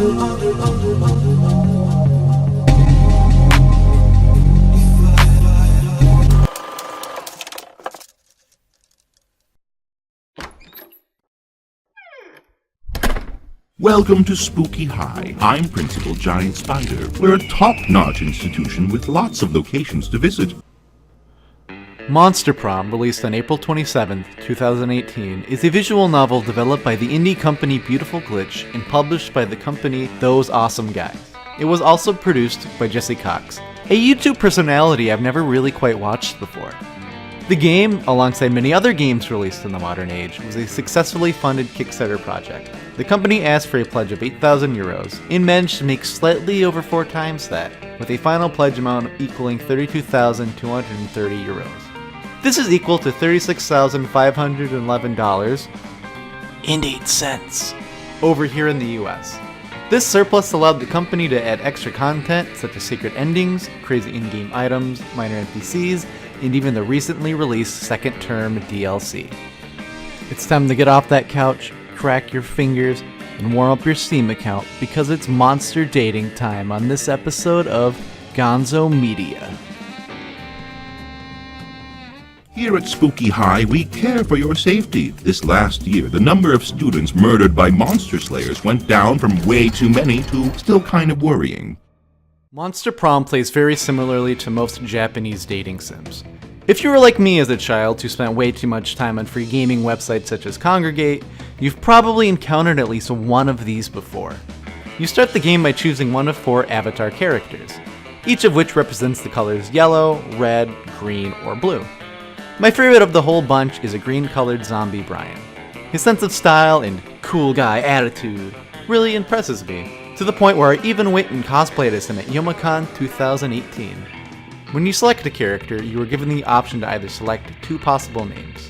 Welcome to Spooky High. I'm Principal Giant Spider. We're a top-notch institution with lots of locations to visit. Monster Prom, released on April 27, 2018, is a visual novel developed by the indie company Beautiful Glitch and published by the company Those Awesome Guys. It was also produced by Jesse Cox, a YouTube personality I've never really quite watched before. The game, alongside many other games released in the modern age, was a successfully funded Kickstarter project. The company asked for a pledge of 8,000 euros and managed to make slightly over 4 times that, with a final pledge amount equaling 32,230 euros. This is equal to $36,511.08 over here in the US. This surplus allowed the company to add extra content such as secret endings, crazy in-game items, minor NPCs, and even the recently released second term DLC. It's time to get off that couch, crack your fingers, and warm up your Steam account because it's monster dating time on this episode of Gonzo Media. Here at Spooky High, we care for your safety. This last year, the number of students murdered by monster slayers went down from way too many to still kind of worrying. Monster Prom plays very similarly to most Japanese dating sims. If you were like me as a child who spent way too much time on free gaming websites such as Congregate, you've probably encountered at least one of these before. You start the game by choosing one of 4 avatar characters, each of which represents the colors yellow, red, green, or blue. My favorite of the whole bunch is a green-colored zombie Brian. His sense of style and cool guy attitude really impresses me, to the point where I even went and cosplayed as him at Youmacon 2018. When you select a character, you are given the option to either select 2 possible names,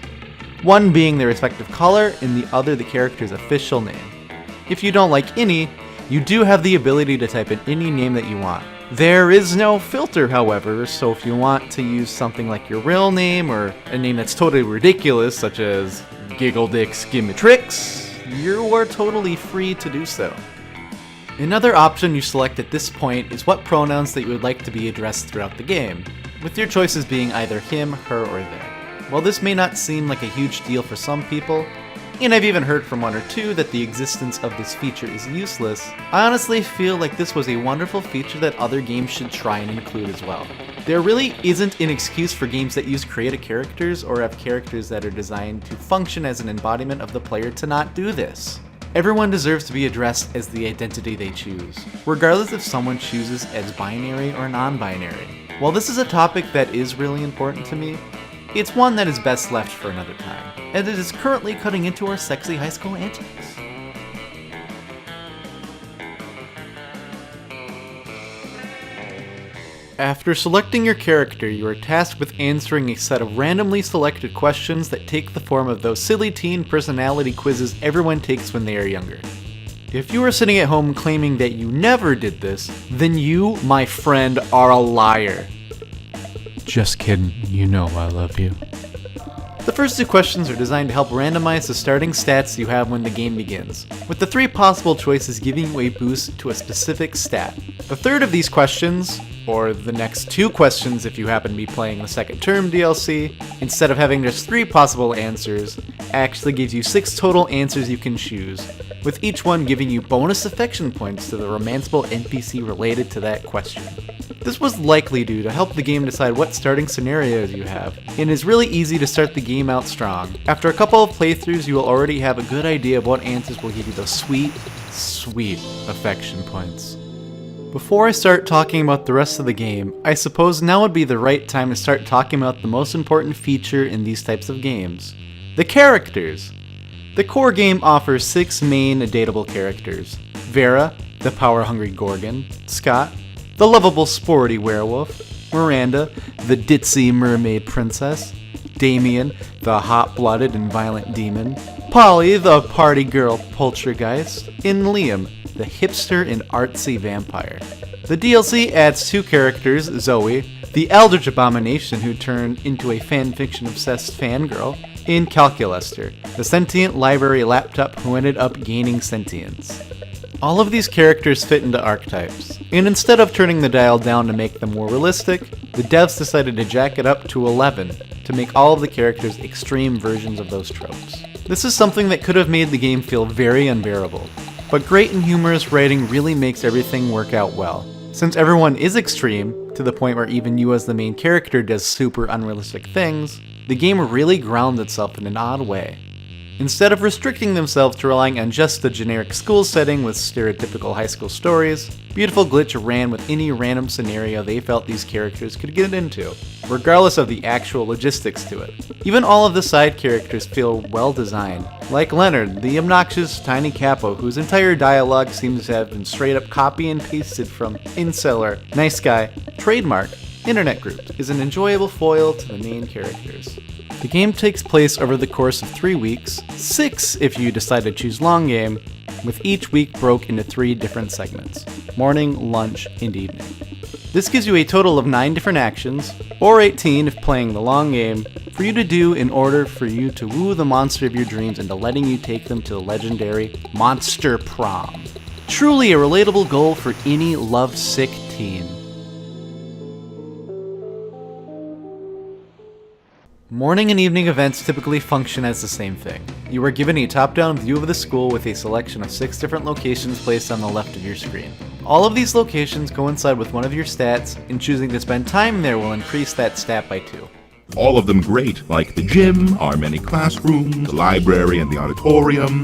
one being their respective color and the other the character's official name. If you don't like any, you do have the ability to type in any name that you want. There is no filter, however, so if you want to use something like your real name or a name that's totally ridiculous, such as Giggle Dick Skimmatrix, you are totally free to do so. Another option you select at this point is what pronouns that you would like to be addressed throughout the game, with your choices being either him, her, or they. While this may not seem like a huge deal for some people, and I've even heard from 1 or 2 that the existence of this feature is useless, I honestly feel like this was a wonderful feature that other games should try and include as well. There really isn't an excuse for games that use creative characters or have characters that are designed to function as an embodiment of the player to not do this. Everyone deserves to be addressed as the identity they choose, regardless if someone chooses as binary or non-binary. While this is a topic that is really important to me, it's one that is best left for another time, as it is currently cutting into our sexy high school antics. After selecting your character, you are tasked with answering a set of randomly selected questions that take the form of those silly teen personality quizzes everyone takes when they are younger. If you are sitting at home claiming that you never did this, then you, my friend, are a liar. Just kidding, you know I love you. The first 2 questions are designed to help randomize the starting stats you have when the game begins, with the 3 possible choices giving you a boost to a specific stat. The third of these questions, or the next 2 questions if you happen to be playing the second term DLC, instead of having just 3 possible answers, actually gives you 6 total answers you can choose, with each one giving you bonus affection points to the romanceable NPC related to that question. This was likely due to help the game decide what starting scenarios you have, and is really easy to start the game out strong. After a couple of playthroughs, you will already have a good idea of what answers will give you those sweet, sweet affection points. Before I start talking about the rest of the game, I suppose now would be the right time to start talking about the most important feature in these types of games: the characters. The core game offers 6 main dateable characters: Vera, the power-hungry Gorgon; Scott, the lovable sporty werewolf; Miranda, the ditzy mermaid princess; Damien, the hot-blooded and violent demon; Polly, the party girl poltergeist; and Liam, the hipster and artsy vampire. The DLC adds 2 characters: Zoe, the eldritch abomination who turned into a fanfiction-obsessed fangirl; and Calculester, the sentient library laptop who ended up gaining sentience. All of these characters fit into archetypes, and instead of turning the dial down to make them more realistic, the devs decided to jack it up to 11 to make all of the characters extreme versions of those tropes. This is something that could have made the game feel very unbearable, but great and humorous writing really makes everything work out well. Since everyone is extreme, to the point where even you as the main character does super unrealistic things, the game really grounds itself in an odd way. Instead of restricting themselves to relying on just the generic school setting with stereotypical high school stories, Beautiful Glitch ran with any random scenario they felt these characters could get into, regardless of the actual logistics to it. Even all of the side characters feel well designed, like Leonard, the obnoxious tiny capo whose entire dialogue seems to have been straight up copy and pasted from Inceller, Nice Guy, Trademark, Internet Groups, is an enjoyable foil to the main characters. The game takes place over the course of 3 weeks, 6 if you decide to choose long game, with each week broke into 3 different segments: morning, lunch, and evening. This gives you a total of 9 different actions, or 18 if playing the long game, for you to do in order for you to woo the monster of your dreams into letting you take them to the legendary Monster Prom. Truly a relatable goal for any lovesick teen. Morning and evening events typically function as the same thing. You are given a top-down view of the school with a selection of 6 different locations placed on the left of your screen. All of these locations coincide with one of your stats, and choosing to spend time there will increase that stat by 2. All of them great, like the gym, our many classrooms, the library, and the auditorium.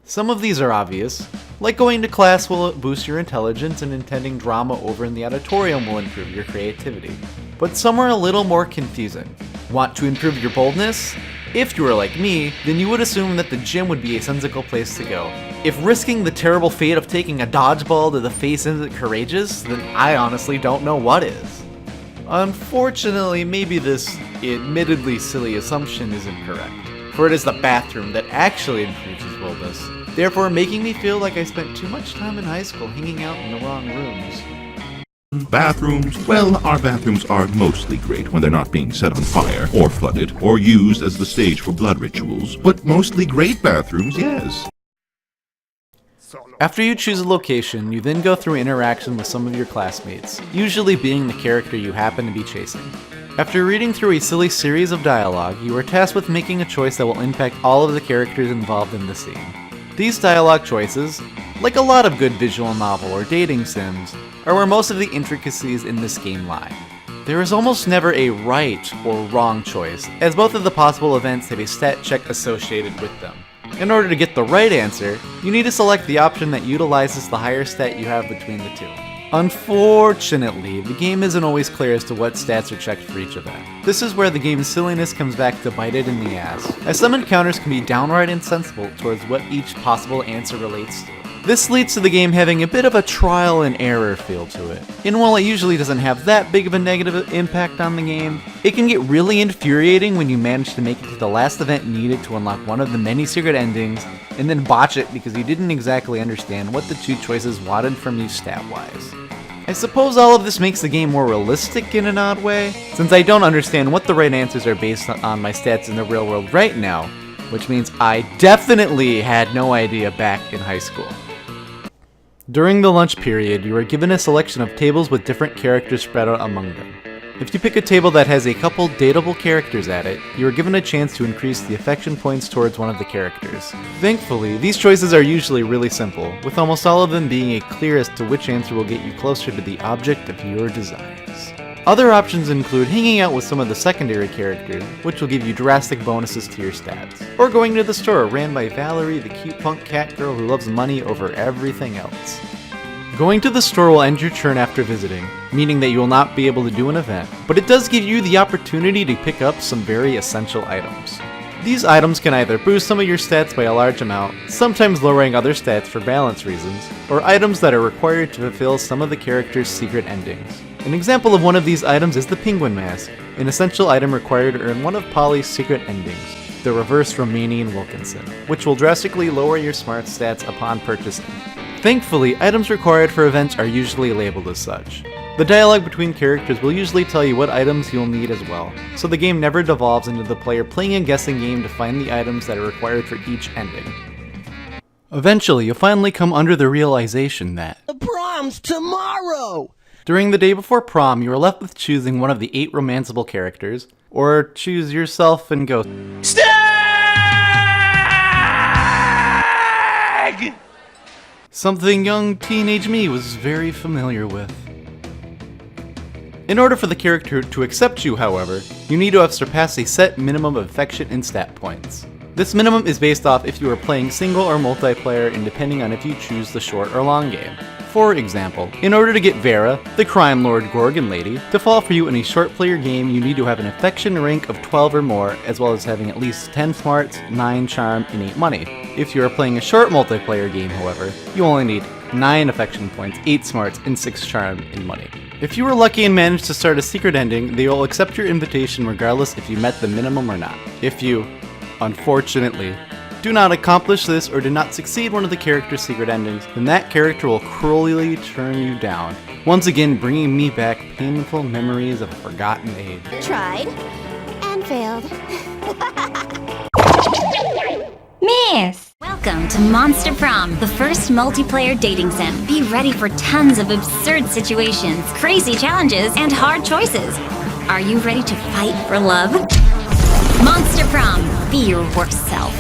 Some of these are obvious, like going to class will boost your intelligence and attending drama over in the auditorium will improve your creativity. But some are a little more confusing. Want to improve your boldness? If you are like me, then you would assume that the gym would be a sensible place to go. If risking the terrible fate of taking a dodgeball to the face isn't courageous, then I honestly don't know what is. Unfortunately, maybe this admittedly silly assumption is incorrect, for it is the bathroom that actually improves his boldness, therefore making me feel like I spent too much time in high school hanging out in the wrong rooms. Bathrooms, well, our bathrooms are mostly great when they're not being set on fire, or flooded, or used as the stage for blood rituals, but mostly great bathrooms, yes. After you choose a location, you then go through interaction with some of your classmates, usually being the character you happen to be chasing. After reading through a silly series of dialogue, you are tasked with making a choice that will impact all of the characters involved in the scene. These dialogue choices, like a lot of good visual novel or dating sims, are where most of the intricacies in this game lie. There is almost never a right or wrong choice, as both of the possible events have a stat check associated with them. In order to get the right answer, you need to select the option that utilizes the higher stat you have between the 2. Unfortunately, the game isn't always clear as to what stats are checked for each event. This is where the game's silliness comes back to bite it in the ass, as some encounters can be downright insensible towards what each possible answer relates to. This leads to the game having a bit of a trial and error feel to it. And while it usually doesn't have that big of a negative impact on the game, it can get really infuriating when you manage to make it to the last event needed to unlock one of the many secret endings, and then botch it because you didn't exactly understand what the 2 choices wanted from you stat-wise. I suppose all of this makes the game more realistic in an odd way, since I don't understand what the right answers are based on my stats in the real world right now, which means I definitely had no idea back in high school. During the lunch period, you are given a selection of tables with different characters spread out among them. If you pick a table that has a couple dateable characters at it, you are given a chance to increase the affection points towards one of the characters. Thankfully, these choices are usually really simple, with almost all of them being clear as to which answer will get you closer to the object of your desires. Other options include hanging out with some of the secondary characters, which will give you drastic bonuses to your stats, or going to the store ran by Valerie, the cute punk cat girl who loves money over everything else. Going to the store will end your turn after visiting, meaning that you will not be able to do an event, but it does give you the opportunity to pick up some very essential items. These items can either boost some of your stats by a large amount, sometimes lowering other stats for balance reasons, or items that are required to fulfill some of the character's secret endings. An example of one of these items is the Penguin Mask, an essential item required to earn one of Polly's secret endings, the Reverse Romanian Wilkinson, which will drastically lower your smart stats upon purchasing. Thankfully, items required for events are usually labeled as such. The dialogue between characters will usually tell you what items you'll need as well, so the game never devolves into the player playing a guessing game to find the items that are required for each ending. Eventually, you'll finally come under the realization that The prom's tomorrow! during the day before prom, you are left with choosing one of the 8 romanceable characters, or choose yourself and go STAG! Something young teenage me was very familiar with. In order for the character to accept you, however, you need to have surpassed a set minimum of affection and stat points. This minimum is based off if you are playing single or multiplayer and depending on if you choose the short or long game. For example, in order to get Vera, the crime lord Gorgon lady, to fall for you in a short player game, you need to have an affection rank of 12 or more, as well as having at least 10 smarts, 9 charm, and 8 money. If you are playing a short multiplayer game, however, you only need 9 affection points, 8 smarts, and 6 charm and money. If you were lucky and managed to start a secret ending, they will accept your invitation regardless if you met the minimum or not. If you, unfortunately, do not accomplish this or do not succeed one of the character's secret endings, then that character will cruelly turn you down, once again bringing me back painful memories of a forgotten age. Tried and failed. Miss! Welcome to Monster Prom, the first multiplayer dating sim. Be ready for tons of absurd situations, crazy challenges, and hard choices. Are you ready to fight for love? Monster Prom, be your worst self.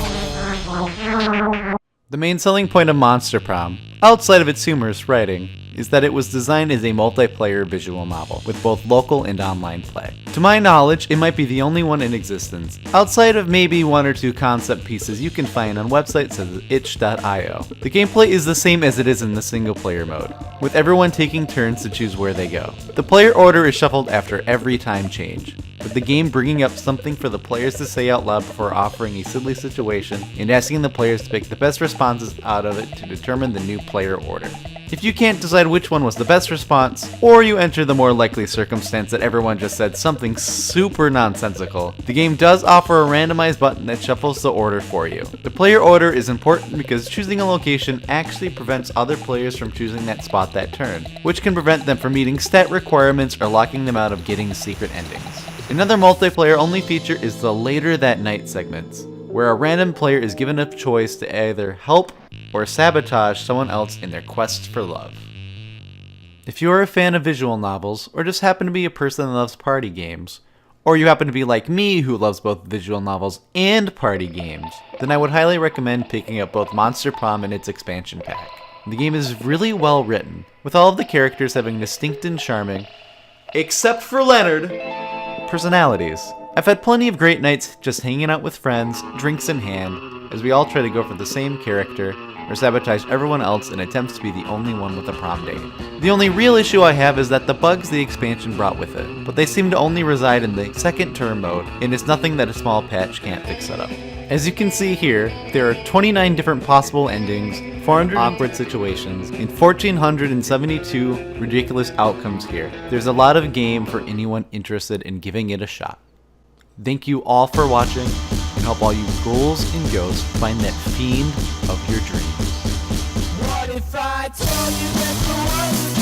The main selling point of Monster Prom, outside of its humorous writing, is that it was designed as a multiplayer visual novel, with both local and online play. To my knowledge, it might be the only one in existence, outside of maybe 1 or 2 concept pieces you can find on websites such as itch.io. The gameplay is the same as it is in the single player mode, with everyone taking turns to choose where they go. The player order is shuffled after every time change, with the game bringing up something for the players to say out loud before offering a silly situation and asking the players to pick the best responses out of it to determine the new player order. If you can't decide which one was the best response, or you enter the more likely circumstance that everyone just said something super nonsensical, the game does offer a randomized button that shuffles the order for you. The player order is important because choosing a location actually prevents other players from choosing that spot that turn, which can prevent them from meeting stat requirements or locking them out of getting secret endings. Another multiplayer only feature is the Later That Night segments, where a random player is given a choice to either help or sabotage someone else in their quest for love. If you are a fan of visual novels, or just happen to be a person that loves party games, or you happen to be like me who loves both visual novels and party games, then I would highly recommend picking up both Monster Prom and its expansion pack. The game is really well written, with all of the characters having distinct and charming, except for Leonard, personalities. I've had plenty of great nights just hanging out with friends, drinks in hand, as we all try to go for the same character, or sabotage everyone else in attempts to be the only one with a prom date. The only real issue I have is that the bugs the expansion brought with it, but they seem to only reside in the second term mode, and it's nothing that a small patch can't fix it up. As you can see here, there are 29 different possible endings, 400 awkward situations, and 1,472 ridiculous outcomes here. There's a lot of game for anyone interested in giving it a shot. Thank you all for watching, and help all you ghouls and ghosts find that fiend of your dreams. What if I told you that the world